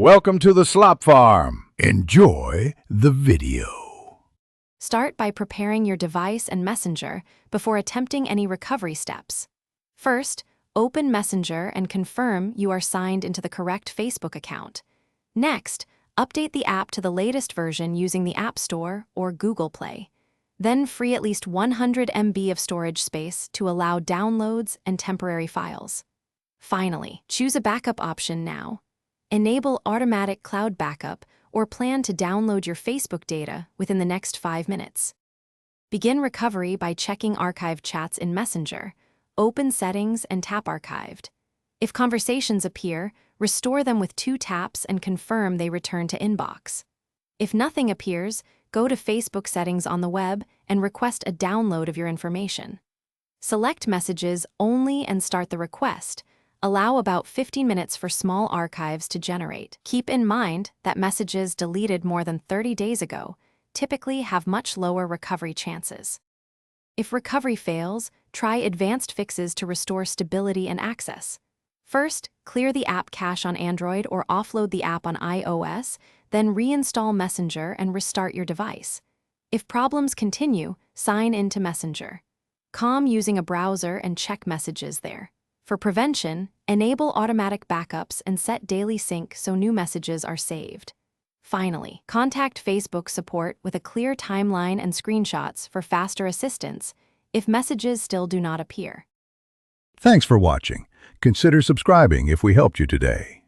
Welcome to the Slop Farm. Enjoy the video. Start by preparing your device and Messenger before attempting any recovery steps. First, open Messenger and confirm you are signed into the correct Facebook account. Next, update the app to the latest version using the App Store or Google Play. Then free at least 100 MB of storage space to allow downloads and temporary files. Finally, choose a backup option now. Enable automatic cloud backup or plan to download your Facebook data within the next 5 minutes. Begin recovery by checking archived chats in Messenger. Open Settings and tap Archived. If conversations appear, restore them with 2 taps and confirm they return to inbox. If nothing appears, go to Facebook settings on the web and request a download of your information. Select Messages only and start the request. Allow about 15 minutes for small archives to generate. Keep in mind that messages deleted more than 30 days ago typically have much lower recovery chances. If recovery fails, try advanced fixes to restore stability and access. First, clear the app cache on Android or offload the app on iOS, then reinstall Messenger and restart your device. If problems continue, sign into Messenger. Calm using a browser and check messages there. For prevention, enable automatic backups and set daily sync so new messages are saved. Finally, contact Facebook support with a clear timeline and screenshots for faster assistance if messages still do not appear. Thanks for watching. Consider subscribing if we helped you today.